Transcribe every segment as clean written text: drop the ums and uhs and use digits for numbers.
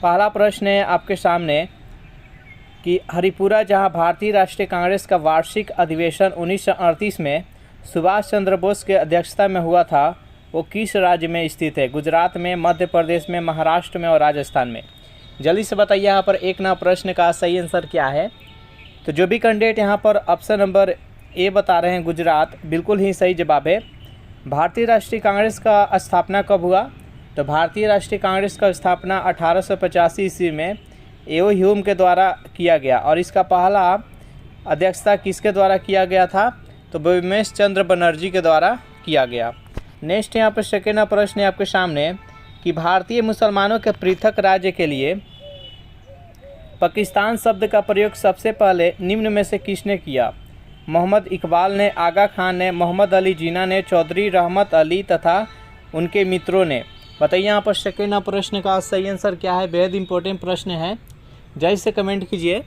पहला प्रश्न है आपके सामने कि हरिपुरा, जहां भारतीय राष्ट्रीय कांग्रेस का वार्षिक अधिवेशन 1938 में सुभाष चंद्र बोस के अध्यक्षता में हुआ था, वो किस राज्य में स्थित है? गुजरात में, मध्य प्रदेश में, महाराष्ट्र में और राजस्थान में। जल्दी से बताइए यहाँ पर एक नंबर प्रश्न का सही आंसर क्या है। तो जो भी कैंडिडेट यहाँ पर ऑप्शन नंबर ए बता रहे हैं गुजरात, बिल्कुल ही सही जवाब है। भारतीय राष्ट्रीय कांग्रेस का स्थापना कब हुआ? तो भारतीय राष्ट्रीय कांग्रेस का स्थापना 1885 ईस्वी में एओ ह्यूम के द्वारा किया गया और इसका पहला अध्यक्षता किसके द्वारा किया गया था? तो बिमलेश चंद्र बनर्जी के द्वारा किया गया। नेक्स्ट यहाँ पर सेकेंड प्रश्न है आपके सामने कि भारतीय मुसलमानों के पृथक राज्य के लिए पाकिस्तान शब्द का प्रयोग सबसे पहले निम्न में से किसने किया? मोहम्मद इकबाल ने, आगा खान ने, मोहम्मद अली जिन्ना ने, चौधरी रहमत अली तथा उनके मित्रों ने। बताइए यहाँ पर सेकेंड प्रश्न का सही आंसर क्या है। बेहद इंपॉर्टेंट प्रश्न है, जल्द से कमेंट कीजिए।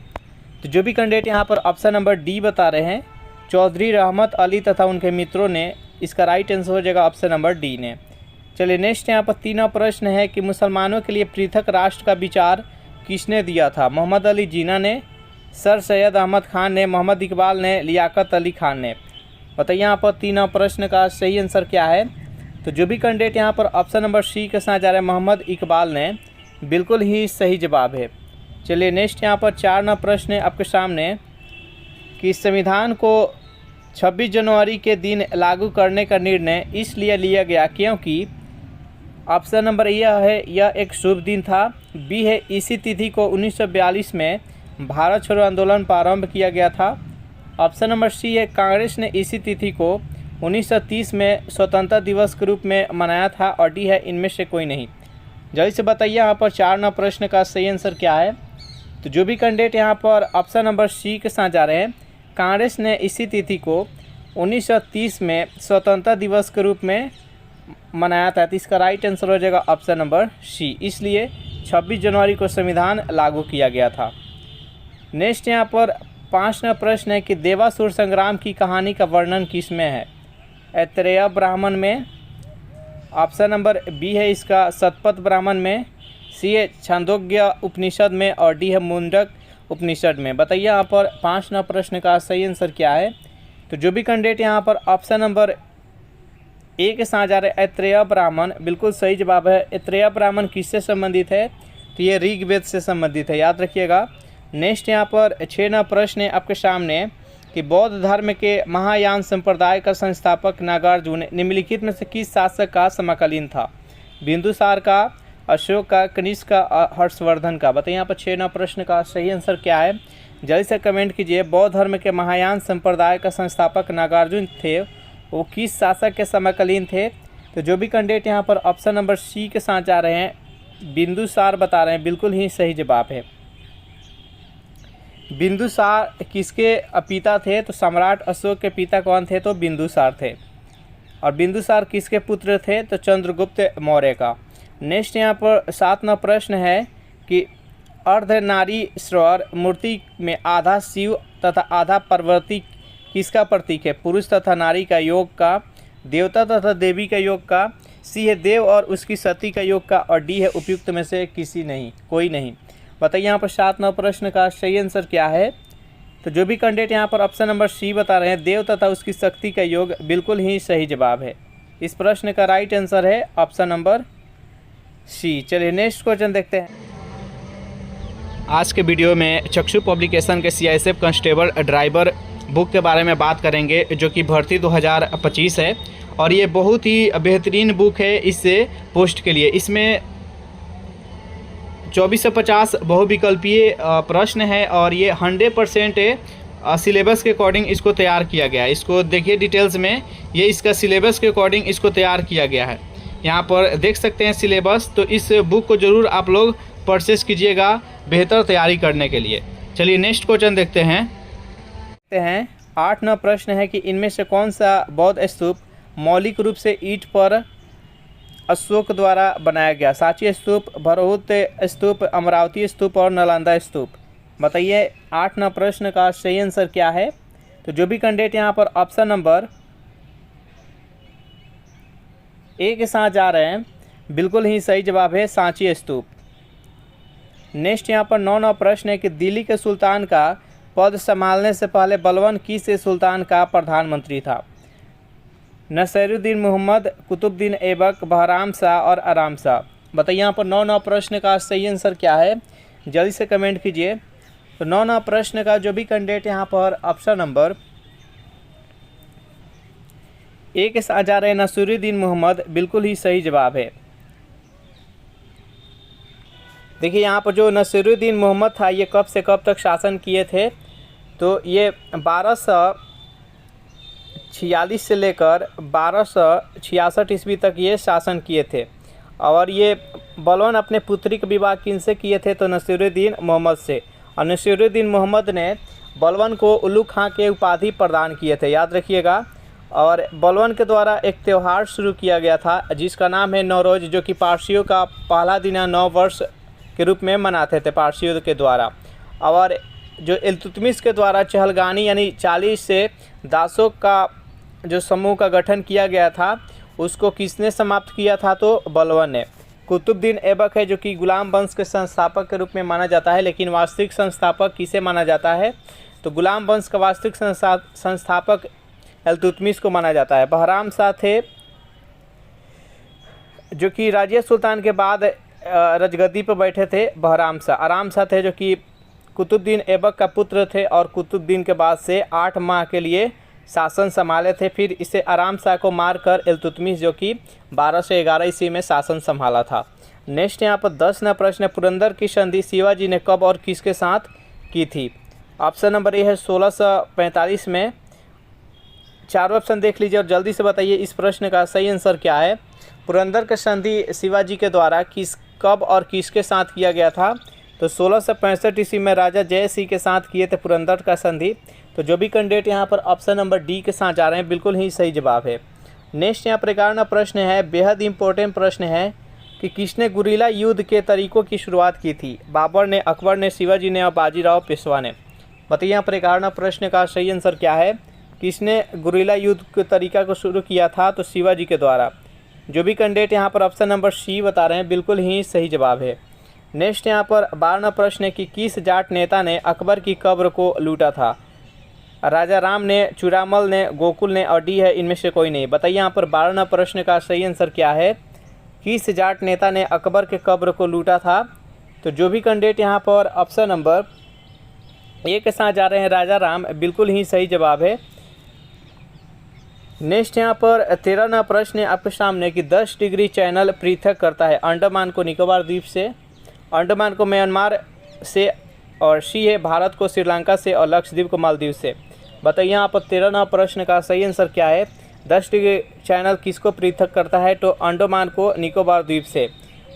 तो जो भी कैंडिडेट यहाँ पर ऑप्शन नंबर डी बता रहे हैं, चौधरी रहमत अली तथा उनके मित्रों ने, इसका राइट आंसर हो जाएगा ऑप्शन नंबर डी ने। चलिए नेक्स्ट यहाँ पर तीसरा प्रश्न है कि मुसलमानों के लिए पृथक राष्ट्र का विचार किसने दिया था? मोहम्मद अली जिन्ना ने, सर सैयद अहमद खान ने, मोहम्मद इकबाल ने, लियाकत अली खान ने। बताइए यहाँ पर तीसरा प्रश्न का सही आंसर क्या है। तो जो भी कैंडिडेट यहाँ पर ऑप्शन नंबर सी के साथ जा रहे हैं, मोहम्मद इकबाल ने, बिल्कुल ही सही जवाब है। चलिए नेक्स्ट यहाँ पर चार प्रश्न है आपके सामने कि संविधान को 26 जनवरी के दिन लागू करने का निर्णय इसलिए लिया गया क्योंकि ऑप्शन नंबर यह है, यह एक शुभ दिन था। बी है, इसी तिथि को 1942 में भारत छोड़ो आंदोलन प्रारंभ किया गया था। ऑप्शन नंबर सी है, कांग्रेस ने इसी तिथि को 1930 में स्वतंत्रता दिवस के रूप में मनाया था। और डी है, इनमें से कोई नहीं। जल्दी से बताइए यहाँ पर चार प्रश्न का सही आंसर क्या है। तो जो भी कैंडिडेट यहाँ पर ऑप्शन नंबर सी के साथ जा रहे हैं, कांग्रेस ने इसी तिथि को 1930 में स्वतंत्रता दिवस के रूप में मनाया था, तो इसका राइट आंसर हो जाएगा ऑप्शन नंबर सी। इसलिए 26 जनवरी को संविधान लागू किया गया था। नेक्स्ट यहाँ पर पाँचवा प्रश्न है कि देवासुर संग्राम की कहानी का वर्णन किस में है? ऐतरेय ब्राह्मण में, ऑप्शन नंबर बी है इसका शतपथ ब्राह्मण में, सी है छांदोग्य उपनिषद में और डी है मुंडक उपनिषद में। बताइए यहाँ पर पाँचवा प्रश्न का सही आंसर क्या है। तो जो भी कैंडिडेट यहाँ पर ऑप्शन नंबर ए के साथ जा रहे हैं, ऐतरेय ब्राह्मण, बिल्कुल सही जवाब है। ऐतरेय ब्राह्मण किससे संबंधित है? तो ये ऋग्वेद से संबंधित है, याद रखिएगा। नेक्स्ट यहाँ पर छठवां प्रश्न है आपके सामने कि बौद्ध धर्म के महायान संप्रदाय का संस्थापक नागार्जुन निम्नलिखित में से किस शासक का समकालीन था? बिंदुसार का, अशोक का, कनिष्क का, हर्षवर्धन का। बताइए यहाँ पर छठवां प्रश्न का सही आंसर क्या है। जल्दी से कमेंट कीजिए। बौद्ध धर्म के महायान संप्रदाय का संस्थापक नागार्जुन थे, वो किस शासक के समकालीन थे? तो जो भी कैंडिडेट यहाँ पर ऑप्शन नंबर सी के साथ जा रहे हैं, बिंदुसार बता रहे हैं, बिल्कुल ही सही जवाब है। बिंदुसार किसके पिता थे? तो सम्राट अशोक के पिता कौन थे? तो बिंदुसार थे। और बिंदुसार किसके पुत्र थे? तो चंद्रगुप्त मौर्य का। नेक्स्ट यहाँ पर सातवां प्रश्न है कि अर्धनारीश्वर मूर्ति में आधा शिव तथा आधा पार्वती किसका प्रतीक है? पुरुष तथा नारी का योग का, देवता तथा देवी का योग का, सी है देव और उसकी सती का योग का और डी है उपयुक्त में से किसी नहीं, कोई नहीं। बताइए यहाँ पर सातवां प्रश्न का सही आंसर क्या है। तो जो भी कैंडिडेट यहाँ पर ऑप्शन नंबर सी बता रहे हैं, देव तथा उसकी शक्ति का योग, बिल्कुल ही सही जवाब है। इस प्रश्न का राइट आंसर है ऑप्शन नंबर सी। चलिए नेक्स्ट क्वेश्चन देखते हैं। आज के वीडियो में चक्षु पब्लिकेशन के सीआईएसएफ कांस्टेबल ड्राइवर बुक के बारे में बात करेंगे, जो कि भर्ती 2025 है और ये बहुत ही बेहतरीन बुक है इससे पोस्ट के लिए। इसमें 2450 बहुविकल्पीय प्रश्न है और ये 100% सिलेबस के अकॉर्डिंग इसको तैयार किया गया है। इसको देखिए डिटेल्स में, ये इसका सिलेबस के अकॉर्डिंग इसको तैयार किया गया है। यहाँ पर देख सकते हैं सिलेबस। तो इस बुक को ज़रूर आप लोग परचेस कीजिएगा बेहतर तैयारी करने के लिए। चलिए नेक्स्ट क्वेश्चन देखते हैं। 8वां प्रश्न है कि इनमें से कौन सा बौद्ध स्तूप मौलिक रूप से ईंट पर अशोक द्वारा बनाया गया? सांची स्तूप, भरहुत स्तूप, अमरावती स्तूप और नालंदा स्तूप। बताइए 8वां प्रश्न का सही आंसर क्या है। तो जो भी कैंडिडेट यहाँ पर ऑप्शन नंबर ए के साथ जा रहे हैं, बिल्कुल ही सही जवाब है सांची स्तूप। नेक्स्ट यहाँ पर 9 प्रश्न है कि दिल्ली के सुल्तान का पद संभालने से पहले बलबन किस सुल्तान का प्रधानमंत्री था? नसीरुद्दीन मोहम्मद, कुतुबुद्दीन ऐबक, बहराम शाह और आराम शाह। बताइए यहाँ पर 9 प्रश्न का सही आंसर क्या है, जल्दी से कमेंट कीजिए। तो 9 प्रश्न का जो भी कैंडिडेट यहाँ पर ऑप्शन नंबर ए के साथ जा रहे हैं नसीरुद्दीन मोहम्मद, बिल्कुल ही सही जवाब है। देखिए यहाँ पर जो नसीरुद्दीन मोहम्मद था ये कब से कब तक शासन किए थे? तो ये 1246 से लेकर 1266 ईस्वी तक ये शासन किए थे। और ये बलबन अपने पुत्री का विवाह किनसे किए थे? तो नसीरुद्दीन मोहम्मद से। और नसीरुद्दीन मोहम्मद ने बलबन को उल्लू खां के उपाधि प्रदान किए थे, याद रखिएगा। और बलबन के द्वारा एक त्यौहार शुरू किया गया था जिसका नाम है नौरोज़, जो कि पारसियों का पहला दिन या 9 वर्ष के रूप में मनाते थे पारसियों के द्वारा। और जो इल्तुतमिश के द्वारा चहलगानी यानी 40 से दासों का जो समूह का गठन किया गया था उसको किसने समाप्त किया था? तो बलबन ने। कुतुबुद्दीन ऐबक है जो कि गुलाम वंश के संस्थापक के रूप में माना जाता है, लेकिन वास्तविक संस्थापक किसे माना जाता है? तो गुलाम वंश का वास्तविक संस्थापक इल्तुतमिश को माना जाता है। बहराम शाह थे जो कि राजिया सुल्तान के बाद राजगद्दी पर बैठे थे, बहराम शाह। आराम शाह थे जो कि कुतुबुद्दीन ऐबक का पुत्र थे और कुतुबुद्दीन के बाद से 8 माह के लिए शासन संभाले थे। फिर इसे आराम शाह को मारकर इल्तुतमिश जो कि 1211 ईस्वी में शासन संभाला था। नेक्स्ट यहाँ पर 10 प्रश्न, पुरंदर की संधि शिवाजी ने कब और किसके साथ की थी? ऑप्शन नंबर ए है 1645 में। चारों ऑप्शन देख लीजिए और जल्दी से बताइए इस प्रश्न का सही आंसर क्या है। पुरंदर की संधि शिवाजी के द्वारा कब और किसके साथ किया गया था? तो 1665 ईस्वी में राजा जय सिंह के साथ किए थे पुरंदर का संधि। तो जो भी कैंडिडेट यहाँ पर ऑप्शन नंबर डी के साथ जा रहे हैं बिल्कुल ही सही जवाब है। नेक्स्ट यहाँ पर 11वां प्रश्न है, बेहद इंपॉर्टेंट प्रश्न है कि किसने गुरिल्ला युद्ध के तरीकों की शुरुआत की थी? बाबर ने, अकबर ने, शिवाजी ने और बाजीराव पेशवा ने। बताइए यहाँ पर 11वां प्रश्न का सही आंसर क्या है, किसने गुरिल्ला युद्ध के तरीका को शुरू किया था? तो शिवाजी के द्वारा। जो भी कैंडिडेट यहाँ पर ऑप्शन नंबर सी बता रहे हैं बिल्कुल ही सही जवाब है। नेक्स्ट यहाँ पर 12वां प्रश्न है कि किस जाट नेता ने अकबर की कब्र को लूटा था? राजा राम ने, चूड़ामल ने, गोकुल ने और डी है इनमें से कोई नहीं। बताइए यहाँ पर 12वां प्रश्न का सही आंसर क्या है, किस जाट नेता ने अकबर के कब्र को लूटा था? तो जो भी कैंडिडेट यहाँ पर ऑप्शन नंबर ए के साथ जा रहे हैं राजा राम, बिल्कुल ही सही जवाब है। नेक्स्ट यहाँ पर 13वां प्रश्न है आपके सामने कि 10 डिग्री चैनल पृथक करता है अंडमान को निकोबार द्वीप से, अंडमान को म्यांमार से और सी है भारत को श्रीलंका से और लक्षद्वीप को मालदीव से। बताइए यहाँ पर 13वां प्रश्न का सही आंसर क्या है, 10 डिग्री चैनल किसको पृथक करता है? तो अंडमान को निकोबार द्वीप से।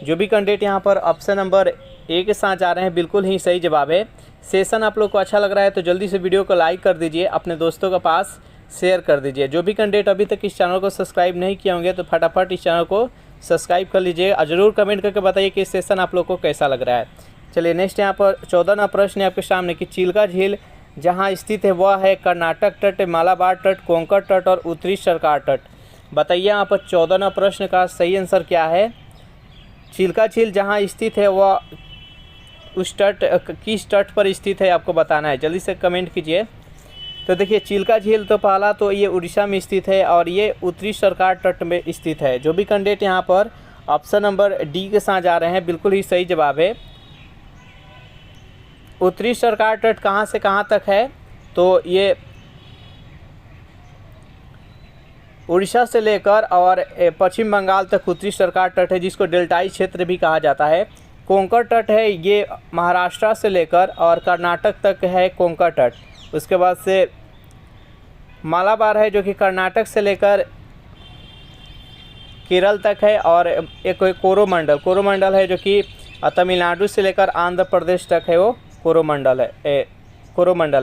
जो भी कैंडिडेट यहाँ पर ऑप्शन नंबर ए के साथ जा रहे हैं बिल्कुल ही सही जवाब है। सेशन आप लोग को अच्छा लग रहा है तो जल्दी से वीडियो को लाइक कर दीजिए, अपने दोस्तों के पास शेयर कर दीजिए। जो भी कैंडिडेट अभी तक इस चैनल को सब्सक्राइब नहीं किए होंगे तो फटाफट इस चैनल को सब्सक्राइब कर लीजिए और ज़रूर कमेंट करके बताइए कि सेशन आप लोग को कैसा लग रहा है। चलिए नेक्स्ट यहाँ पर 14वां प्रश्न है आपके सामने कि चिल्का झील जहाँ स्थित है वह है कर्नाटक तट, मालाबार तट, कोंकण तट और उत्तरी सरकार तट। बताइए यहाँ पर 14वां प्रश्न का सही आंसर क्या है। चिल्का झील जहाँ स्थित है वह उस तट किस तट पर स्थित है आपको बताना है, जल्दी से कमेंट कीजिए। तो देखिए चिल्का झील तो पहला तो ये उड़ीसा में स्थित है और ये उत्तरी सरकार तट में स्थित है। जो भी कैंडिडेट यहाँ पर ऑप्शन नंबर डी के साथ जा रहे हैं बिल्कुल ही सही जवाब है। उत्तरी सरकार तट कहाँ से कहाँ तक है? तो ये उड़ीसा से लेकर और पश्चिम बंगाल तक उत्तरी सरकार तट है, जिसको डेल्टाई क्षेत्र भी कहा जाता है। कोंकण तट है ये महाराष्ट्र से लेकर और कर्नाटक तक है कोंकण तट। उसके बाद से मालाबार है जो कि कर्नाटक से लेकर केरल तक है और एक कोरोमंडल है जो कि तमिलनाडु से लेकर आंध्र प्रदेश तक है, वो कोरोमंडल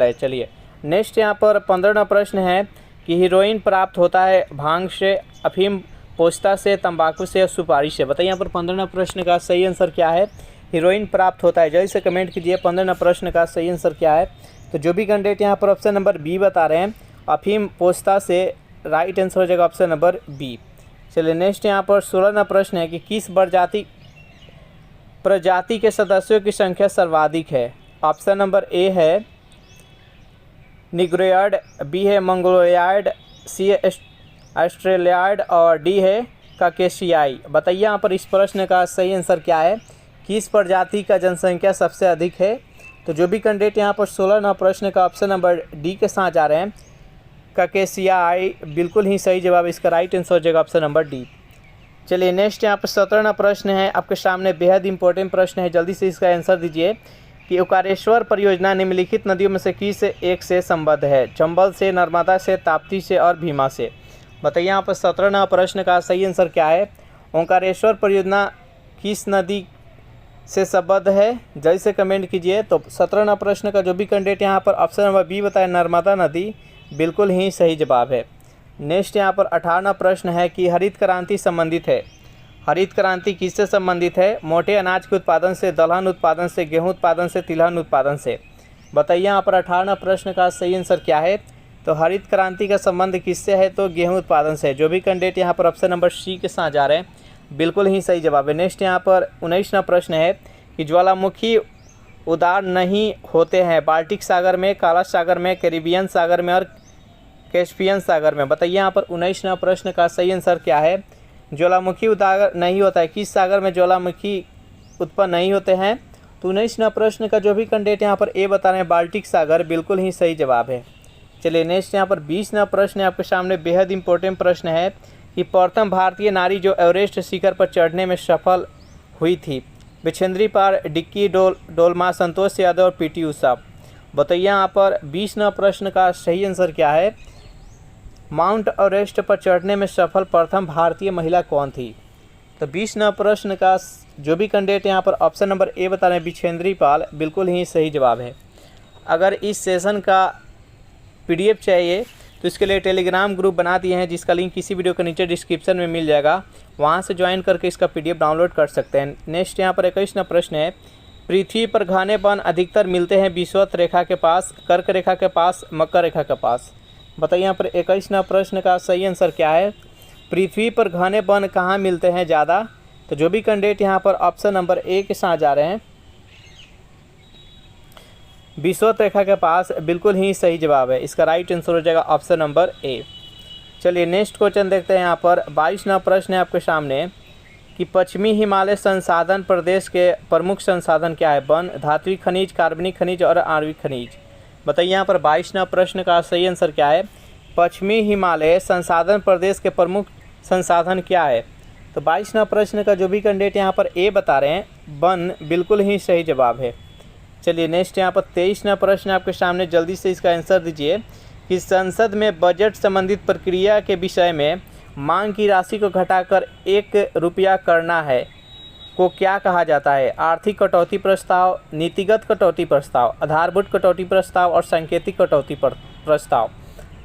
है। चलिए नेक्स्ट यहाँ पर 15वां प्रश्न है कि हीरोइन प्राप्त होता है भांग से, अफीम, पोस्ता से, तंबाकू से, सुपारी से। बताइए यहाँ पर 15वां प्रश्न का सही आंसर क्या है। हीरोइन प्राप्त होता है, जल्दी से कमेंट कीजिए 15वां प्रश्न का सही आंसर क्या है। तो जो भी कैंडिडेट यहाँ पर ऑप्शन नंबर बी बता रहे हैं अफीम पोस्ता से, राइट आंसर हो जाएगा ऑप्शन नंबर बी। चलिए नेक्स्ट यहाँ पर 16वां प्रश्न है कि किस प्रजाति प्रजाति के सदस्यों की संख्या सर्वाधिक है? ऑप्शन नंबर ए है निग्रोयड, बी है मंगोलियाड, सी है ऑस्ट्रेलियाड और डी है काकेशियाई। बताइए यहाँ पर इस प्रश्न का सही आंसर क्या है? किस प्रजाति का जनसंख्या सबसे अधिक है? तो जो भी कैंडिडेट यहाँ पर 16 नंबर प्रश्न का ऑप्शन नंबर डी के साथ जा रहे हैं, काकेशियाई, बिल्कुल ही सही जवाब। इसका राइट आंसर हो जाएगा ऑप्शन नंबर डी। चलिए नेक्स्ट यहाँ पर 17वां प्रश्न है आपके सामने, बेहद इंपॉर्टेंट प्रश्न है, जल्दी से इसका आंसर दीजिए कि ओकारेश्वर परियोजना निम्नलिखित नदियों में से किस एक से संबद्ध है? चंबल से, नर्मदा से, ताप्ती से और भीमा से। बताइए यहाँ पर 17वां प्रश्न का सही आंसर क्या है? ओंकारेश्वर परियोजना किस नदी से संबद्ध है? जल्दी से कमेंट कीजिए। तो 17वां प्रश्न का जो भी कैंडिडेट यहाँ पर ऑप्शन नंबर बी बताए नर्मदा नदी, बिल्कुल ही सही जवाब है। नेक्स्ट यहाँ पर 18वां प्रश्न है कि हरित क्रांति संबंधित है। हरित क्रांति किससे संबंधित है? मोटे अनाज के उत्पादन से, दलहन उत्पादन से, गेहूं उत्पादन से, तिलहन उत्पादन से। बताइए यहाँ पर 18वां प्रश्न का सही आंसर क्या है? तो हरित क्रांति का संबंध किससे है? तो गेहूं उत्पादन से। जो भी कैंडिडेट यहाँ पर ऑप्शन नंबर सी के साथ जा रहे हैं, बिल्कुल ही सही जवाब है। नेक्स्ट यहाँ पर 19वां प्रश्न है कि ज्वालामुखी उदार नहीं होते हैं बाल्टिक सागर में, काला सागर में, कैरिबियन सागर में और कैस्पियन सागर में। बताइए यहाँ पर 19वां प्रश्न का सही आंसर क्या है? ज्वालामुखी उदार नहीं होता है, किस सागर में ज्वालामुखी उत्पन्न नहीं होते हैं? तो 19वां प्रश्न का जो भी कैंडिडेट यहाँ पर ए बता रहे हैं बाल्टिक सागर, बिल्कुल ही सही जवाब है। चलिए नेक्स्ट यहाँ पर 20वां प्रश्न है आपके सामने, बेहद इंपॉर्टेंट प्रश्न है कि प्रथम भारतीय नारी जो एवरेस्ट शिखर पर चढ़ने में सफल हुई थी? बिछेंद्री पाल, डिक्की डोलमा, संतोष यादव और पीटी उषा। बताइए यहाँ पर 20वां प्रश्न का सही आंसर क्या है? माउंट एवरेस्ट पर चढ़ने में सफल प्रथम भारतीय महिला कौन थी? तो 20वां प्रश्न का जो भी कैंडिडेट यहाँ पर ऑप्शन नंबर ए बता रहे हैं बिछेंद्री पाल, बिल्कुल ही सही जवाब है। अगर इस सेशन का पीडीएफ चाहिए तो इसके लिए टेलीग्राम ग्रुप बना दिए हैं, जिसका लिंक इसी वीडियो के नीचे डिस्क्रिप्शन में मिल जाएगा, वहाँ से ज्वाइन करके इसका पीडीएफ डाउनलोड कर सकते हैं। नेक्स्ट यहाँ पर 21वां प्रश्न है, पृथ्वी पर घने वन अधिकतर मिलते हैं विषुवत रेखा के पास, कर्क रेखा के पास, मकर रेखा के पास। बताइए यहाँ पर 21वां प्रश्न का सही आंसर क्या है? पृथ्वी पर घने वन कहाँ मिलते हैं ज़्यादा? तो जो भी कैंडिडेट यहाँ पर ऑप्शन नंबर ए के साथ जा रहे हैं, विषुवत रेखा के पास, बिल्कुल ही सही जवाब है। इसका राइट आंसर हो जाएगा ऑप्शन नंबर ए। चलिए नेक्स्ट क्वेश्चन देखते हैं। यहाँ पर 22वां प्रश्न है आपके सामने कि पश्चिमी हिमालय संसाधन प्रदेश के प्रमुख संसाधन क्या है? वन, धात्विक खनिज, कार्बनिक खनिज और आणविक खनिज। बताइए यहाँ पर 22वां प्रश्न का सही आंसर क्या है? पश्चिमी हिमालय संसाधन प्रदेश के प्रमुख संसाधन क्या है? तो 22वां प्रश्न का जो भी कैंडिडेट यहाँ पर ए बता रहे हैं वन, बिल्कुल ही सही जवाब है। चलिए नेक्स्ट यहाँ पर 23वां प्रश्न आपके सामने, जल्दी से इसका आंसर दीजिए कि संसद में बजट संबंधित प्रक्रिया के विषय में मांग की राशि को घटाकर 1 रुपया करना है को क्या कहा जाता है? आर्थिक कटौती प्रस्ताव, नीतिगत कटौती प्रस्ताव, आधारभूत कटौती प्रस्ताव और सांकेतिक कटौती प्रस्ताव।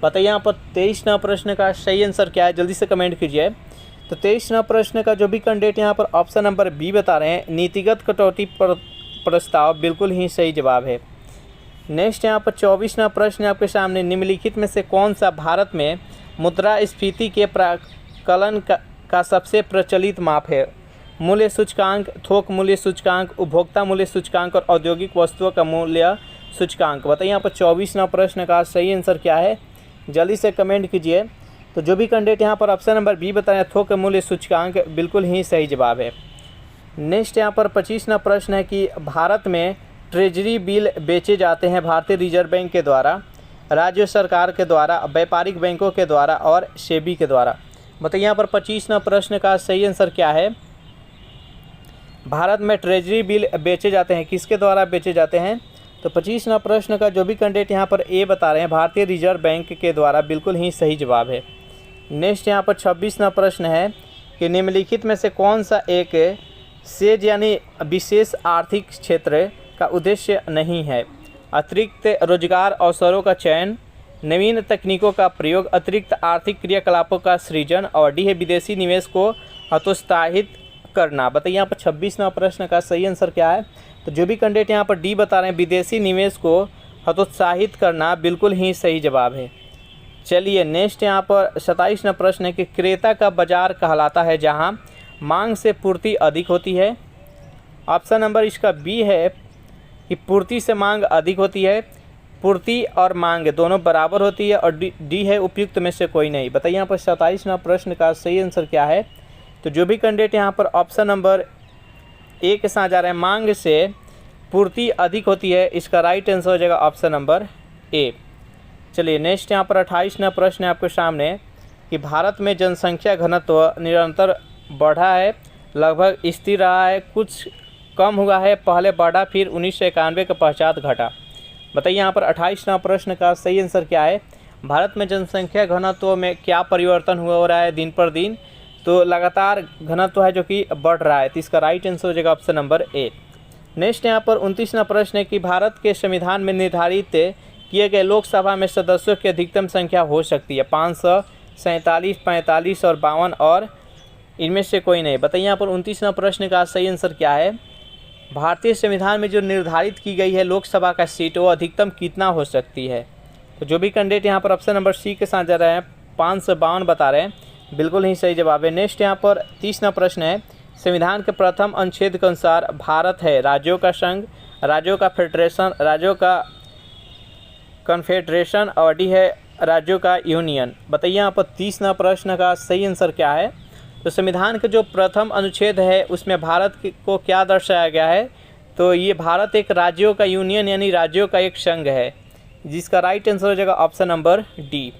बताइए यहाँ पर 23वां प्रश्न का सही आंसर क्या है? जल्दी से कमेंट कीजिए। तो 23वां प्रश्न का जो भी कैंडिडेट यहाँ पर ऑप्शन नंबर बी बता रहे हैं नीतिगत कटौती प्रस्ताव, बिल्कुल ही सही जवाब है। नेक्स्ट यहाँ पर 24वां प्रश्न आपके सामने, निम्नलिखित में से कौन सा भारत में मुद्रास्फीति के प्राकलन का सबसे प्रचलित माप है? मूल्य सूचकांक, थोक मूल्य सूचकांक, उपभोक्ता मूल्य सूचकांक और औद्योगिक वस्तुओं का मूल्य सूचकांक। बताइए यहाँ पर 24वां प्रश्न का सही आंसर क्या है? जल्दी से कमेंट कीजिए। तो जो भी कैंडिडेट यहाँ पर ऑप्शन नंबर बी बताएं थोक मूल्य सूचकांक, बिल्कुल ही सही जवाब है। नेक्स्ट यहाँ पर 25वां प्रश्न है कि भारत में ट्रेजरी बिल बेचे जाते हैं भारतीय रिजर्व बैंक के द्वारा, राज्य सरकार के द्वारा, व्यापारिक बैंकों के द्वारा और सेबी के द्वारा। बताइए यहाँ पर 25वां प्रश्न का सही आंसर क्या है? भारत में ट्रेजरी बिल बेचे जाते हैं, किसके द्वारा बेचे जाते हैं? तो 25वां प्रश्न का जो भी कैंडिडेट यहाँ पर ए बता रहे हैं भारतीय रिजर्व बैंक के द्वारा, बिल्कुल ही सही जवाब है। नेक्स्ट यहाँ पर 26वां प्रश्न है कि निम्नलिखित में से कौन सा एक सेज यानी विशेष आर्थिक क्षेत्र का उद्देश्य नहीं है? अतिरिक्त रोजगार अवसरों का चयन, नवीन तकनीकों का प्रयोग, अतिरिक्त आर्थिक क्रियाकलापों का सृजन और डी है विदेशी निवेश को हतोत्साहित करना। बताइए यहाँ पर 26वां प्रश्न का सही आंसर क्या है? तो जो भी कैंडिडेट यहाँ पर डी बता रहे हैं विदेशी निवेश को हतोत्साहित करना, बिल्कुल ही सही जवाब है। चलिए नेक्स्ट यहाँ पर 27वां प्रश्न है कि क्रेता का बाजार कहलाता है जहाँ मांग से पूर्ति अधिक होती है, ऑप्शन नंबर इसका बी है कि पूर्ति से मांग अधिक होती है, पूर्ति और मांग दोनों बराबर होती है, और डी है उपयुक्त में से कोई नहीं। बताइए यहाँ पर 27वां प्रश्न का सही आंसर क्या है। तो जो भी कैंडिडेट यहाँ पर ऑप्शन नंबर ए के साथ जा रहे हैं, मांग से पूर्ति अधिक होती है, इसका राइट आंसर हो जाएगा ऑप्शन नंबर ए। चलिए नेक्स्ट यहाँ पर 28वां प्रश्न है आपके सामने कि भारत में जनसंख्या घनत्व निरंतर बढ़ा है, लगभग स्थिर रहा है, कुछ कम हुआ है, पहले बढ़ा फिर 1991 के पश्चात घटा। बताइए यहाँ पर 28वां प्रश्न का सही आंसर क्या है। भारत में जनसंख्या घनत्व में क्या परिवर्तन हो रहा है दिन पर दिन। तो लगातार घनत्व है जो कि बढ़ रहा है, तो इसका राइट आंसर हो जाएगा ऑप्शन नंबर ए। नेक्स्ट यहाँ पर 29वां प्रश्न है कि भारत के संविधान में निर्धारित किए गए लोकसभा में सदस्यों की अधिकतम संख्या हो सकती है 547, 45 और 52 और इनमें से कोई नहीं। बताइए यहाँ पर 29वां प्रश्न का सही आंसर क्या है। भारतीय संविधान में जो निर्धारित की गई है लोकसभा का सीट वो अधिकतम कितना हो सकती है। तो जो भी कैंडिडेट यहाँ पर ऑप्शन नंबर सी के साथ जा रहे हैं 552 बता रहे हैं, बिल्कुल ही सही जवाब है। नेक्स्ट यहाँ पर 30वां प्रश्न है, संविधान के प्रथम अनुच्छेद के अनुसार भारत है राज्यों का संघ, राज्यों का फेडरेशन, राज्यों का कन्फेडरेशन और डी है राज्यों का यूनियन। बताइए यहाँ पर 30वां प्रश्न का सही आंसर क्या है। तो संविधान का जो प्रथम अनुच्छेद है उसमें भारत को क्या दर्शाया गया है। तो ये भारत एक राज्यों का यूनियन यानी राज्यों का एक संघ है, जिसका राइट आंसर हो जाएगा ऑप्शन नंबर डी।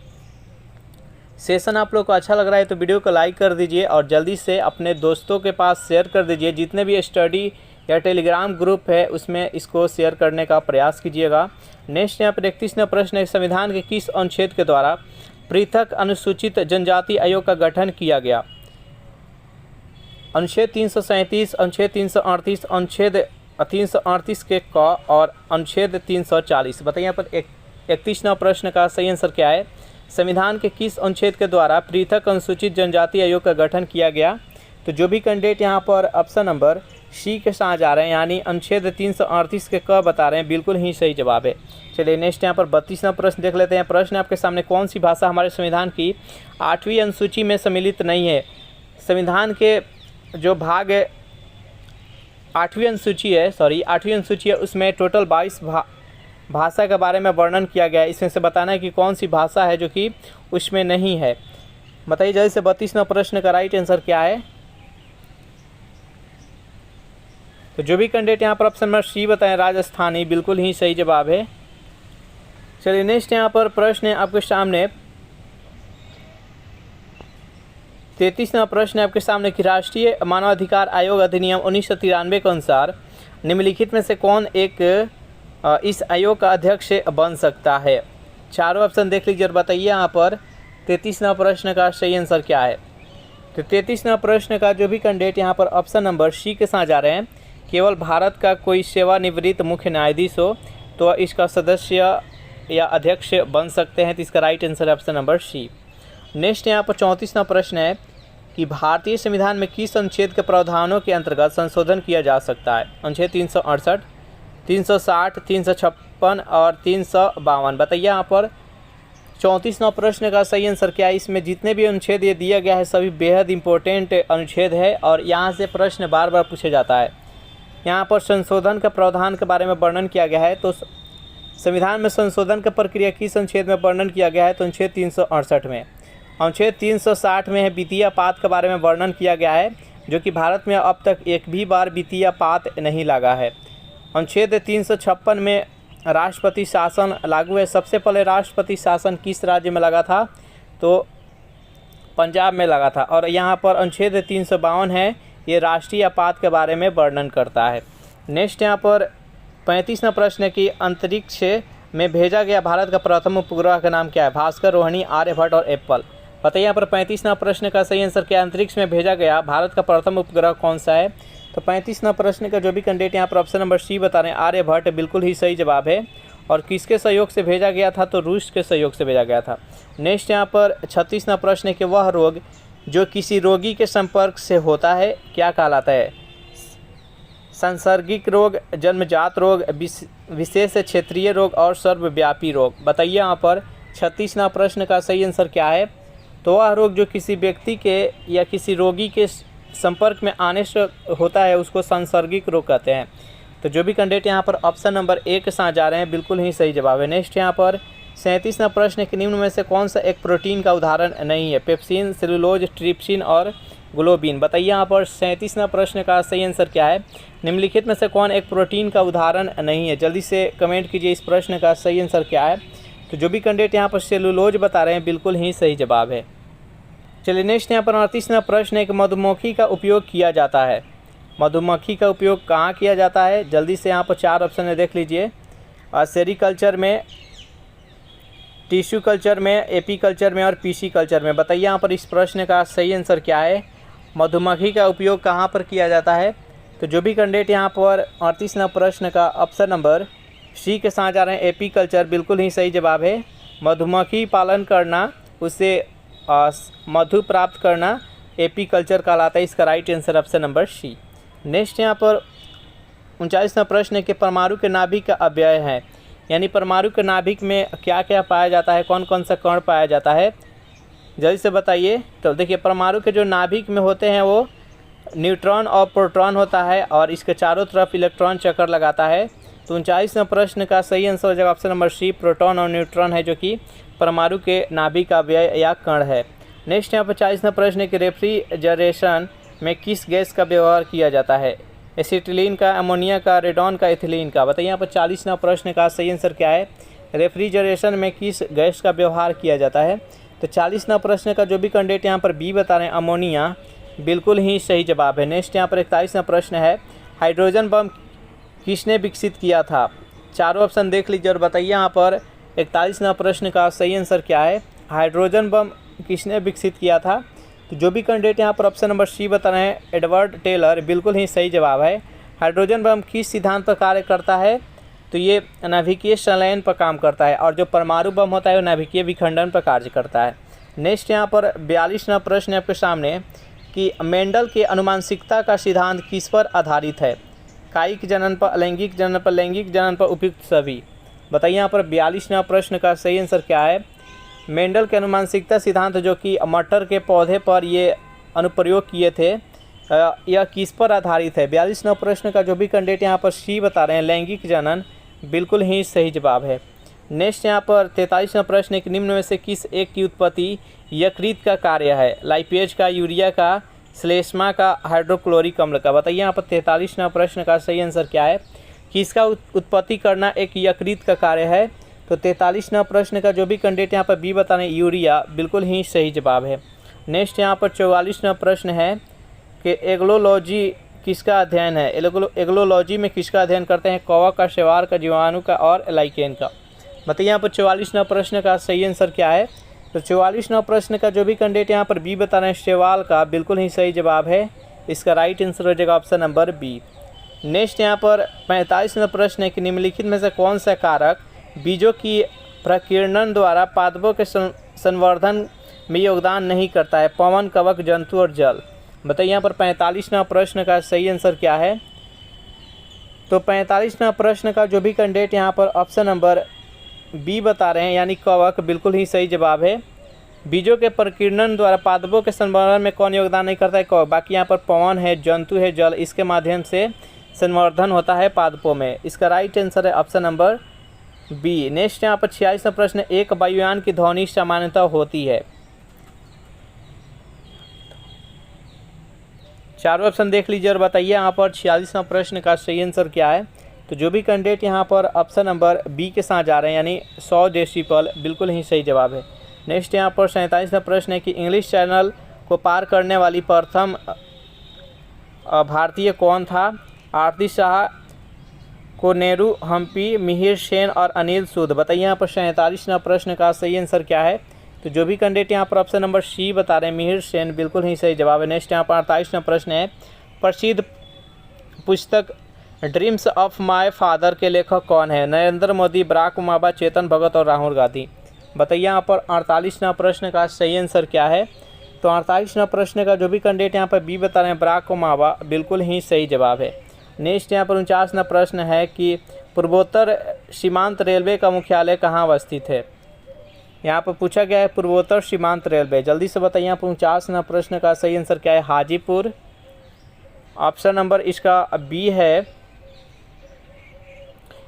सेशन आप लोग को अच्छा लग रहा है तो वीडियो को लाइक कर दीजिए और जल्दी से अपने दोस्तों के पास शेयर कर दीजिए। जितने भी स्टडी या टेलीग्राम ग्रुप है उसमें इसको शेयर करने का प्रयास कीजिएगा। नेक्स्ट यहाँ पर 31वां प्रश्न है, संविधान के किस अनुच्छेद के द्वारा पृथक अनुसूचित जनजाति आयोग का गठन किया गया। अनुच्छेद 337, अनुच्छेद 338, अनुच्छेद 338 के क और अनुच्छेद 340। बताइए यहाँ पर 31वां प्रश्न का सही आंसर क्या है। संविधान के किस अनुच्छेद के द्वारा पृथक अनुसूचित जनजाति आयोग का गठन किया गया। तो जो भी कैंडिडेट यहाँ पर ऑप्शन नंबर सी के साथ जा रहे हैं यानी अनुच्छेद 338 के क बता रहे हैं, बिल्कुल ही सही जवाब है। चलिए नेक्स्ट यहाँ पर 32वां प्रश्न देख लेते हैं। प्रश्न आपके सामने, कौन सी भाषा हमारे संविधान की 8वीं अनुसूची में सम्मिलित नहीं है। संविधान के जो भाग 8वीं अनुसूची है उसमें टोटल 22 भाषा के बारे में वर्णन किया गया है। इसमें से बताना है कि कौन सी भाषा है जो कि उसमें नहीं है। बताइए जल्दी से 32वां प्रश्न का राइट आंसर क्या है। तो जो भी कैंडिडेट यहाँ पर ऑप्शन नंबर सी बताएं राजस्थानी, बिल्कुल ही सही जवाब है। चलिए नेक्स्ट यहाँ पर प्रश्न है आपके सामने 33वां प्रश्न है आपके सामने कि राष्ट्रीय मानवाधिकार आयोग अधिनियम 1993 के अनुसार निम्नलिखित में से कौन एक इस आयोग का अध्यक्ष बन सकता है। चारों ऑप्शन देख लीजिए और बताइए यहाँ पर 33वां प्रश्न का सही आंसर क्या है। तो 33वां प्रश्न का जो भी कैंडिडेट यहाँ पर ऑप्शन नंबर सी के साथ जा रहे हैं, केवल भारत का कोई सेवानिवृत्त मुख्य न्यायाधीश हो तो इसका सदस्य या अध्यक्ष बन सकते हैं, तो इसका राइट आंसर है ऑप्शन नंबर सी। नेक्स्ट यहाँ पर 34वां प्रश्न है कि भारतीय संविधान में किस अनुच्छेद के प्रावधानों के अंतर्गत संशोधन किया जा सकता है। अनुच्छेद 368, 360, 356 और 352। बताइए यहाँ पर 34वां प्रश्न का सही आंसर क्या है। इसमें जितने भी अनुच्छेद ये दिया गया है सभी बेहद इंपॉर्टेंट अनुच्छेद है और यहाँ से प्रश्न बार बार पूछा जाता है। यहाँ पर संशोधन का प्रावधान के बारे में वर्णन किया गया है। तो संविधान में संशोधन का प्रक्रिया किस अनुच्छेद में वर्णन किया गया है। तो अनुच्छेद 368 में। अनुच्छेद 360 में है वित्तीय आपात के बारे में वर्णन किया गया है, जो कि भारत में अब तक एक भी बार वित्तीय आपात नहीं लगा है। अनुच्छेद 356 में राष्ट्रपति शासन लागू है। सबसे पहले राष्ट्रपति शासन किस राज्य में लगा था। तो पंजाब में लगा था। और यहाँ पर अनुच्छेद 352 है, ये राष्ट्रीय आपात के बारे में वर्णन करता है। नेक्स्ट यहाँ पर 35वां प्रश्न है कि अंतरिक्ष में भेजा गया भारत का प्रथम उपग्रह का नाम क्या है। भास्कर, रोहिणी, आर्यभट्ट और एप्पल। बताइए यहाँ पर 35वां प्रश्न का सही आंसर क्या है। अंतरिक्ष में भेजा गया भारत का प्रथम उपग्रह कौन सा है। तो 35वां प्रश्न का जो भी कैंडिडेट यहाँ पर ऑप्शन नंबर सी बता रहे हैं आर्यभट्ट, बिल्कुल ही सही जवाब है। और किसके सहयोग से भेजा गया था। तो रूस के सहयोग से भेजा गया था। नेक्स्ट यहाँ पर 36वां प्रश्न है कि वह रोग जो किसी रोगी के संपर्क से होता है क्या कहलाता है। सांसर्गिक रोग, जन्मजात रोग, विशेष क्षेत्रीय रोग और सर्वव्यापी रोग। बताइए यहाँ पर 36वां प्रश्न का सही आंसर क्या है। तो वह रोग जो किसी व्यक्ति के या किसी रोगी के संपर्क में आने से होता है उसको सांसर्गिक रोग कहते हैं। तो जो भी कैंडिडेट यहाँ पर ऑप्शन नंबर ए के साथ जा रहे हैं बिल्कुल ही सही जवाब है। नेक्स्ट यहाँ पर 37वां प्रश्न है कि निम्न में से कौन सा एक प्रोटीन का उदाहरण नहीं है? पेप्सिन, सेलुलोज, ट्रिप्सिन और ग्लोबिन। बताइए यहाँ पर 37वां प्रश्न का सही आंसर क्या है? निम्नलिखित में से कौन एक प्रोटीन का उदाहरण नहीं है? जल्दी से कमेंट कीजिए इस प्रश्न का सही आंसर क्या है। तो जो भी कैंडिडेट यहाँ पर सेलुलोज बता रहे हैं बिल्कुल ही सही जवाब है। चलिए नेक्स्ट यहाँ पर 38वां प्रश्न है कि मधुमक्खी का उपयोग किया जाता है। मधुमक्खी का उपयोग कहाँ किया जाता है? जल्दी से यहाँ पर 4 ऑप्शन है, देख लीजिए। सेरीकल्चर में, टिश्यू कल्चर में, एपी कल्चर में और पीसी कल्चर में। बताइए यहाँ पर इस प्रश्न का सही आंसर क्या है? मधुमक्खी का उपयोग कहाँ पर किया जाता है? तो जो भी कैंडिडेट यहाँ पर 38वां प्रश्न का ऑप्शन नंबर सी के साथ जा रहे हैं, एपी कल्चर, बिल्कुल ही सही जवाब है। मधुमक्खी पालन करना, उससे मधु प्राप्त करना एपी कल्चर कहलाता है। इसका right answer option number C. Next यहाँ पर 39वां प्रश्न है कि परमाणु के नाभिक का अव्यय है, यानी परमाणु के नाभिक में क्या क्या पाया जाता है, कौन कौन सा कण पाया जाता है? जल्दी से बताइए। तो देखिए परमाणु के जो नाभिक में होते हैं वो न्यूट्रॉन और प्रोटॉन होता है और इसके चारों तरफ इलेक्ट्रॉन चक्कर लगाता है। तो 39वां प्रश्न का सही आंसर हो जाएगा ऑप्शन नंबर सी, प्रोटॉन और न्यूट्रॉन है, जो कि परमाणु के नाभिक का अव्यय या कण है। नेक्स्ट यहाँ पर 40वां प्रश्न है कि रेफ्रिजरेशन में किस गैस का व्यवहार किया जाता है? एसिटिलीन का, अमोनिया का, रेडॉन का, इथिलीन का। बताइए यहाँ पर 40वां प्रश्न का सही आंसर क्या है? रेफ्रिजरेशन में किस गैस का व्यवहार किया जाता है? तो 40वां प्रश्न का जो भी कैंडिडेट यहाँ पर बी बता रहे हैं, अमोनिया, बिल्कुल ही सही जवाब है। नेक्स्ट यहाँ पर 41वां प्रश्न है, हाइड्रोजन बम किसने विकसित किया था? चारों ऑप्शन देख लीजिए और बताइए यहाँ पर 41वां प्रश्न का सही आंसर क्या है? हाइड्रोजन बम किसने विकसित किया था? तो जो भी कैंडिडेट यहाँ पर ऑप्शन नंबर सी बता रहे हैं, एडवर्ड टेलर, बिल्कुल ही सही जवाब है। हाइड्रोजन बम किस सिद्धांत पर कार्य करता है? तो ये नाभिकीय संलयन पर काम करता है और जो परमाणु बम होता है वो नाभिकीय विखंडन पर कार्य करता है। नेक्स्ट यहाँ पर 42वां प्रश्न आपके सामने कि मेंडल के अनुमानसिकता का सिद्धांत किस पर आधारित है? कायिक जनन पर, अलैंगिक जनन पर, लैंगिक जनन पर, उपयुक्त सभी। बताइए यहाँ पर 42वां प्रश्न का सही आंसर क्या है? मेंडल के अनुमानसिकता सिद्धांत जो कि मटर के पौधे पर ये अनुप्रयोग किए थे, यह किस पर आधारित है? 42वां प्रश्न का जो भी कैंडिडेट यहाँ पर सी बता रहे हैं, लैंगिक जनन, बिल्कुल ही सही जवाब है। नेक्स्ट यहाँ पर 43वां प्रश्न है कि निम्न में से किस एक की उत्पत्ति यकृत का कार्य है? लाइपेज का, यूरिया का, श्लेष्मा का, हाइड्रोक्लोरिक अम्ल का। बताइए यहाँ पर 43वां प्रश्न का सही आंसर क्या है? किसका उत्पत्ति करना एक यकृत का कार्य है? तो 43वां प्रश्न का जो भी कैंडिडेट यहाँ पर बी बता रहे हैं, यूरिया, बिल्कुल ही सही जवाब है। नेक्स्ट यहाँ पर 44वां प्रश्न है कि एग्लोलॉजी किसका अध्ययन है? एग्लोलॉजी में किसका अध्ययन करते हैं? कौवा का, शैवाल का, जीवाणु का और लाइकेन का। बताइए यहाँ पर 44वां प्रश्न का सही आंसर क्या है? तो 44वां प्रश्न का जो भी कैंडिडेट यहाँ पर बी बता रहे हैं, शैवाल का, बिल्कुल ही सही जवाब है। इसका राइट आंसर हो जाएगा ऑप्शन नंबर बी। नेक्स्ट यहाँ पर 45वां प्रश्न है कि निम्नलिखित में से कौन सा कारक बीजों की प्रकीर्णन द्वारा पादपों के संवर्धन में योगदान नहीं करता है? पवन, कवक, जंतु और जल। बताइए यहाँ पर 45वां प्रश्न का सही आंसर क्या है? तो 45वां प्रश्न का जो भी कैंडिडेट यहाँ पर ऑप्शन नंबर बी बता रहे हैं, यानी कवक, बिल्कुल ही सही जवाब है। बीजों के प्रकीर्णन द्वारा पादपों के संवर्धन में कौन योगदान नहीं करता है? कवक। बाकी यहाँ पर पवन है, जंतु है, जल, इसके माध्यम से संवर्धन होता है पादपों में। इसका राइट आंसर है ऑप्शन नंबर बी। नेक्स्ट यहाँ पर 46वां प्रश्न, एक वायुयान की ध्वनि सामान्यतः होती है? चारों ऑप्शन देख लीजिए और बताइए यहाँ पर 46वां प्रश्न का सही आंसर क्या है? तो जो भी कैंडिडेट यहाँ पर ऑप्शन नंबर बी के साथ जा रहे हैं, यानी 100 डेसिबल, बिल्कुल ही सही जवाब है। नेक्स्ट यहाँ पर 47वां प्रश्न है कि इंग्लिश चैनल को पार करने वाली प्रथम भारतीय कौन था? आरती शाह, कोनेरू, हम्पी, मिहिर सेन और अनिल सूद। बताइए यहाँ पर 47वां प्रश्न का सही आंसर क्या है? तो जो भी कैंडिडेट यहाँ पर ऑप्शन नंबर सी बता रहे हैं, मिहिर सेन, बिल्कुल ही सही जवाब है। नेक्स्ट यहाँ पर 48वां प्रश्न है, प्रसिद्ध पुस्तक ड्रीम्स ऑफ माय फादर के लेखक कौन है? नरेंद्र मोदी, बराक ओबामा, चेतन भगत और राहुल गांधी। बताइए यहाँ पर 48वां प्रश्न का सही आंसर क्या है? तो 48वां प्रश्न का जो भी कैंडिडेट यहाँ पर बी बता रहे हैं, बराक ओबामा, बिल्कुल ही सही जवाब है। नेक्स्ट यहाँ पर 49वां प्रश्न है कि पूर्वोत्तर सीमांत रेलवे का मुख्यालय कहाँ अवस्थित है? यहाँ पर पूछा गया है पूर्वोत्तर सीमांत रेलवे। जल्दी से बताइए यहाँ पर 49वां प्रश्न का सही आंसर क्या है? हाजीपुर, ऑप्शन नंबर इसका बी है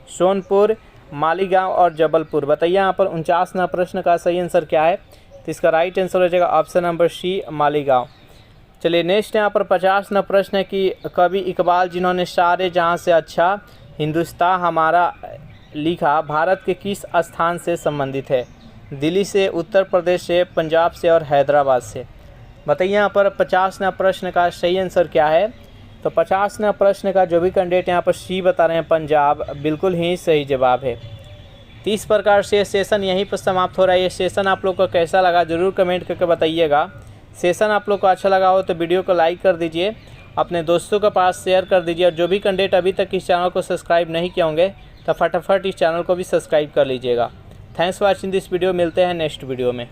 सोनपुर, मालीगांव और जबलपुर। बताइए यहाँ पर 49वां प्रश्न का सही आंसर क्या है? तो इसका राइट आंसर हो जाएगा ऑप्शन नंबर सी, मालीगांव। चलिए नेक्स्ट यहाँ पर 50वां प्रश्न है कि कवि इकबाल जिन्होंने सारे जहाँ से अच्छा हिंदुस्तान हमारा लिखा, भारत के किस स्थान से संबंधित है? दिल्ली से, उत्तर प्रदेश से, पंजाब से और हैदराबाद से। बताइए यहाँ पर 50वां प्रश्न का सही आंसर क्या है? तो 50वां प्रश्न का जो भी कैंडिडेट यहाँ पर सी बता रहे हैं पंजाब, बिल्कुल ही सही जवाब है। तो इस प्रकार से सेशन यहीं पर समाप्त हो रहा है। ये सेशन आप लोग को कैसा लगा ज़रूर कमेंट करके बताइएगा। सेशन आप लोग को अच्छा लगा हो तो वीडियो को लाइक कर दीजिए, अपने दोस्तों के पास शेयर कर दीजिए, और जो भी कैंडिडेट अभी तक इस चैनल को सब्सक्राइब नहीं किए होंगे तो फटाफट इस चैनल को भी सब्सक्राइब कर लीजिएगा। Thanks for watching this video. मिलते हैं नेक्स्ट वीडियो में।